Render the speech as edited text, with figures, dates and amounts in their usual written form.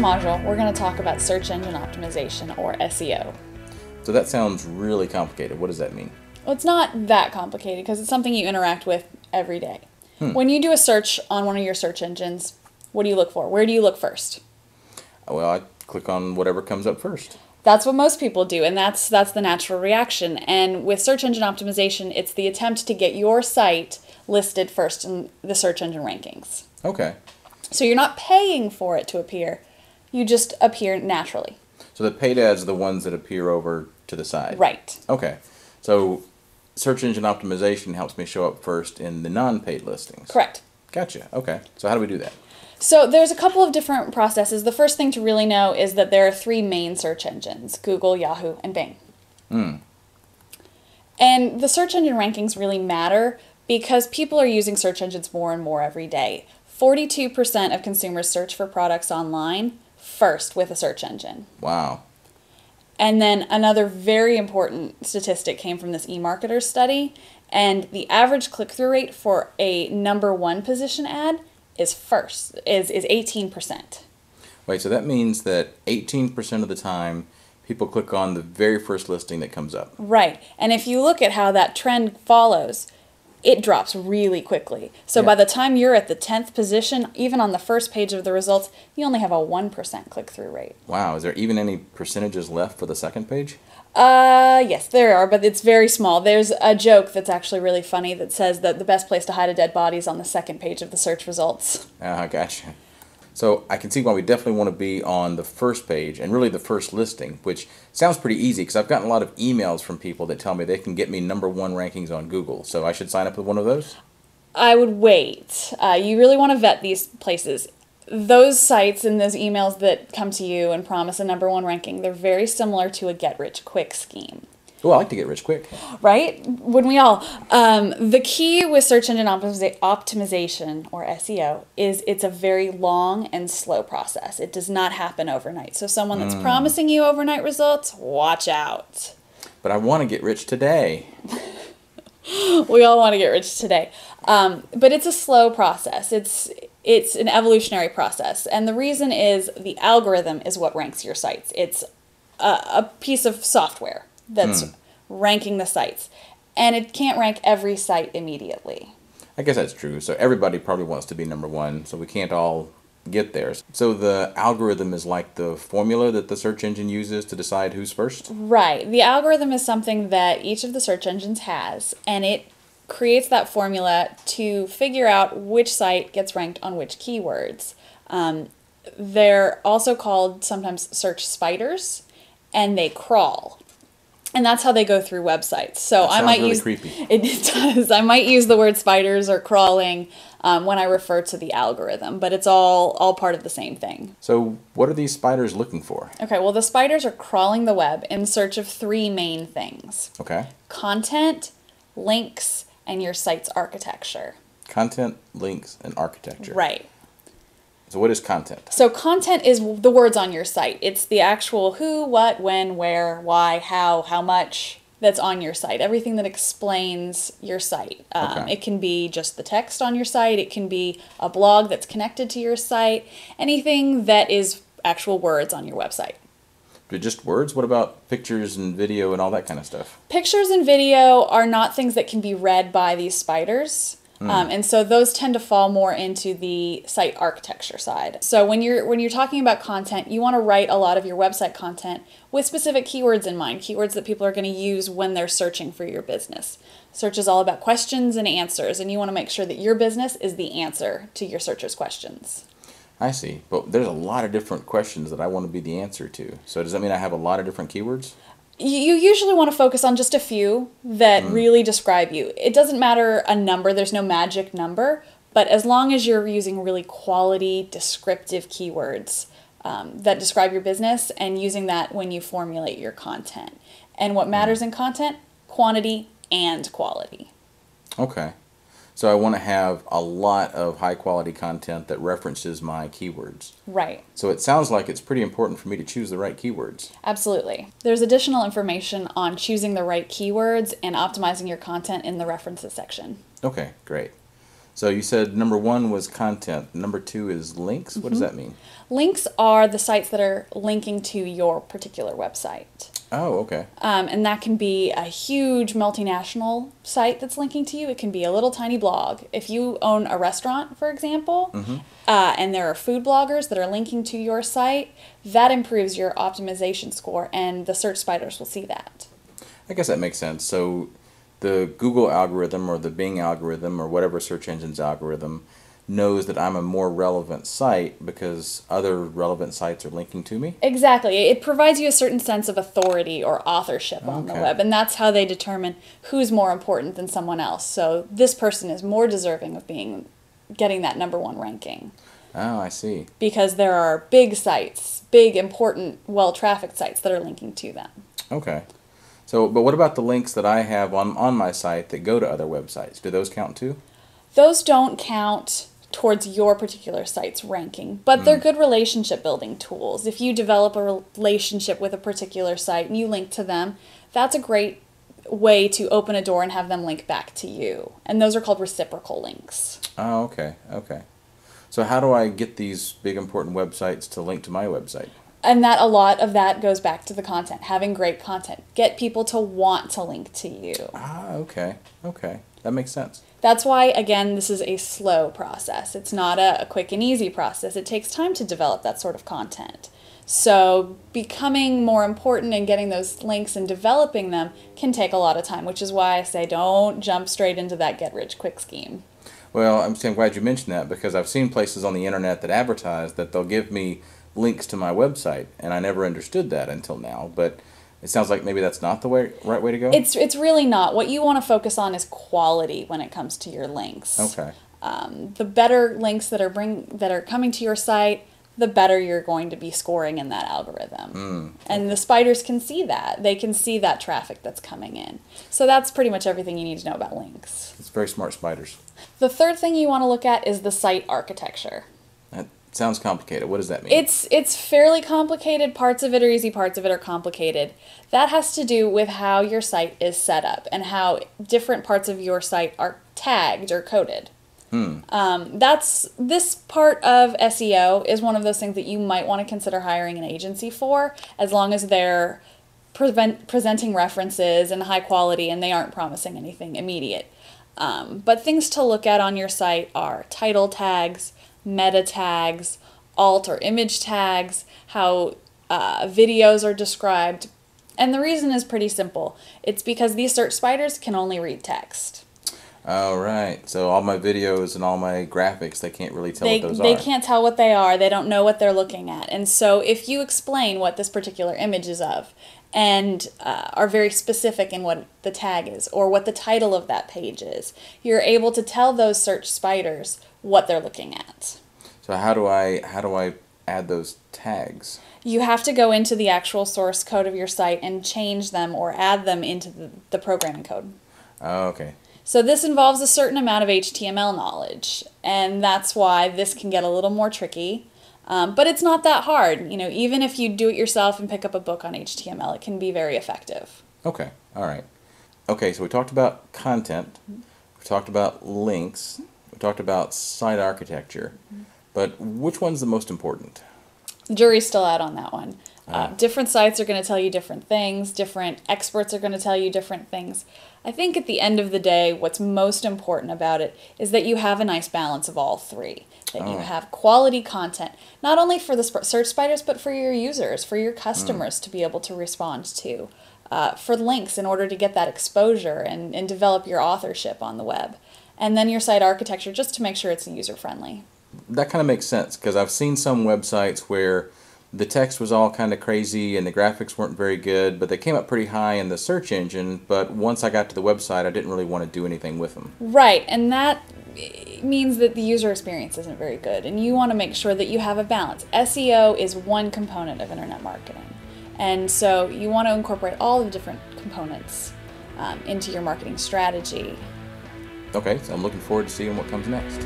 module, we're going to talk about search engine optimization, or SEO. So that sounds really complicated. What does that mean? Well, it's not that complicated because it's something you interact with every day. When you do a search on one of your search engines, what do you look for? Where do you look first? Well, I click on whatever comes up first. That's what most people do, and that's the natural reaction. And with search engine optimization, it's the attempt to get your site listed first in the search engine rankings. Okay. So you're not paying for it to appear. You just appear naturally. So the paid ads are the ones that appear over to the side. Right. Okay. So search engine optimization helps me show up first in the non-paid listings. Correct. Gotcha. Okay. So how do we do that? So there's a couple of different processes. The first thing to really know is that there are three main search engines: Google, Yahoo, and Bing. And the search engine rankings really matter because people are using search engines more and more every day. 42% of consumers search for products online first with a search engine. Wow. And then another very important statistic came from this eMarketer study, and the average click-through rate for a #1 position ad is 18%. Wait, so that means that 18% of the time people click on the very first listing that comes up. Right. And if you look at how that trend follows, it drops really quickly. So by the time you're at the 10th position, even on the first page of the results, you only have a 1% click-through rate. Wow, is there even any percentages left for the second page? Yes, there are, but it's very small. There's a joke that's actually really funny that says that the best place to hide a dead body is on the second page of the search results. Gotcha. So I can see why we definitely want to be on the first page and really the first listing, which sounds pretty easy because I've gotten a lot of emails from people that tell me they can get me #1 rankings on Google. So I should sign up with one of those? I would wait. You really want to vet these places. Those sites and those emails that come to you and promise a #1 ranking, they're very similar to a get-rich-quick scheme. Oh, I like to get rich quick. Right? Wouldn't we all? The key with search engine optimization, or SEO, is it's a very long and slow process. It does not happen overnight. So someone that's promising you overnight results, watch out. But I want to get rich today. We all want to get rich today. But it's a slow process. It's an evolutionary process. And the reason is the algorithm is what ranks your sites. It's a piece of software that's ranking the sites. And it can't rank every site immediately. I guess that's true. So everybody probably wants to be #1, so we can't all get there. So the algorithm is like the formula that the search engine uses to decide who's first? Right. The algorithm is something that each of the search engines has, and it creates that formula to figure out which site gets ranked on which keywords. They're also called sometimes search spiders, and they crawl. And that's how they go through websites. So that I might really use creepy. It does. I might use the word spiders or crawling when I refer to the algorithm, but it's all part of the same thing. So what are these spiders looking for? Okay, well, the spiders are crawling the web in search of three main things: Okay. content, links, and your site's architecture. Content, links, and architecture. Right. So what is content? So content is the words on your site. It's the actual who, what, when, where, why, how much that's on your site. Everything that explains your site. Okay. It can be just the text on your site. It can be a blog that's connected to your site. Anything that is actual words on your website. Just words? What about pictures and video and all that kind of stuff? Pictures and video are not things that can be read by these spiders. And so those tend to fall more into the site architecture side. So when you're talking about content, you want to write a lot of your website content with specific keywords in mind, keywords that people are going to use when they're searching for your business. Search is all about questions and answers, and you want to make sure that your business is the answer to your searchers' questions. I see. But there's a lot of different questions that I want to be the answer to. So does that mean I have a lot of different keywords? You usually want to focus on just a few that really describe you. It doesn't matter a number, there's no magic number, but as long as you're using really quality, descriptive keywords that describe your business and using that when you formulate your content. And what matters in content? Quantity and quality. Okay. So I want to have a lot of high quality content that references my keywords. Right. So it sounds like it's pretty important for me to choose the right keywords. Absolutely. There's additional information on choosing the right keywords and optimizing your content in the references section. Okay, great. So you said number 1 was content. Number 2 is links. What does that mean? Links are the sites that are linking to your particular website. Oh, okay. And that can be a huge multinational site that's linking to you. It can be a little tiny blog. If you own a restaurant, for example, and there are food bloggers that are linking to your site, that improves your optimization score, and the search spiders will see that. I guess that makes sense. So the Google algorithm or the Bing algorithm or whatever search engine's algorithm knows that I'm a more relevant site because other relevant sites are linking to me? Exactly. It provides you a certain sense of authority or authorship on the web, and that's how they determine who's more important than someone else. So this person is more deserving of getting that number 1 ranking. Oh, I see. Because there are big sites, big, important, well-trafficked sites that are linking to them. Okay. So, but what about the links that I have on my site that go to other websites? Do those count too? Those don't count towards your particular site's ranking, but they're good relationship building tools. If you develop a relationship with a particular site and you link to them, that's a great way to open a door and have them link back to you. And those are called reciprocal links. Oh, okay. Okay. So how do I get these big important websites to link to my website? And that a lot of that goes back to the content, having great content. Get people to want to link to you. Ah, okay. Okay. That makes sense. That's why, again, this is a slow process. It's not a quick and easy process. It takes time to develop that sort of content. So becoming more important and getting those links and developing them can take a lot of time, which is why I say don't jump straight into that get-rich-quick scheme. Well, I'm glad you mentioned that because I've seen places on the internet that advertise that they'll give me links to my website, and I never understood that until now, but it sounds like maybe that's not the right way to go? It's really not. What you want to focus on is quality when it comes to your links. Okay. The better links that are coming to your site, the better you're going to be scoring in that algorithm. And the spiders can see that. They can see that traffic that's coming in. So that's pretty much everything you need to know about links. It's very smart spiders. The third thing you want to look at is the site architecture. That sounds complicated. What does that mean? It's fairly complicated. Parts of it are easy, parts of it are complicated. That has to do with how your site is set up and how different parts of your site are tagged or coded. This part of SEO is one of those things that you might want to consider hiring an agency for, as long as they're presenting references and high quality and they aren't promising anything immediate. But things to look at on your site are title tags, meta tags, alt or image tags, how videos are described. And the reason is pretty simple. It's because these search spiders can only read text. Oh, right. So all my videos and all my graphics, they can't really tell what those are. They can't tell what they are. They don't know what they're looking at. And so if you explain what this particular image is of and are very specific in what the tag is or what the title of that page is, you're able to tell those search spiders what they're looking at. So how do I add those tags? You have to go into the actual source code of your site and change them or add them into the programming code. Oh, okay. So this involves a certain amount of HTML knowledge, and that's why this can get a little more tricky. But it's not that hard. You know, even if you do it yourself and pick up a book on HTML, it can be very effective. Okay. All right. Okay, so we talked about content. We talked about links. We talked about site architecture. But which one's the most important? The jury's still out on that one. Different sites are going to tell you different things. Different experts are going to tell you different things. I think at the end of the day, what's most important about it is that you have a nice balance of all three. That you have quality content, not only for the search spiders, but for your users, for your customers to be able to respond to. For links in order to get that exposure and develop your authorship on the web. And then your site architecture just to make sure it's user-friendly. That kind of makes sense because I've seen some websites where the text was all kind of crazy and the graphics weren't very good, but they came up pretty high in the search engine, but once I got to the website, I didn't really want to do anything with them. Right, and that means that the user experience isn't very good, and you want to make sure that you have a balance. SEO is one component of internet marketing, and so you want to incorporate all the different components into your marketing strategy. Okay, so I'm looking forward to seeing what comes next.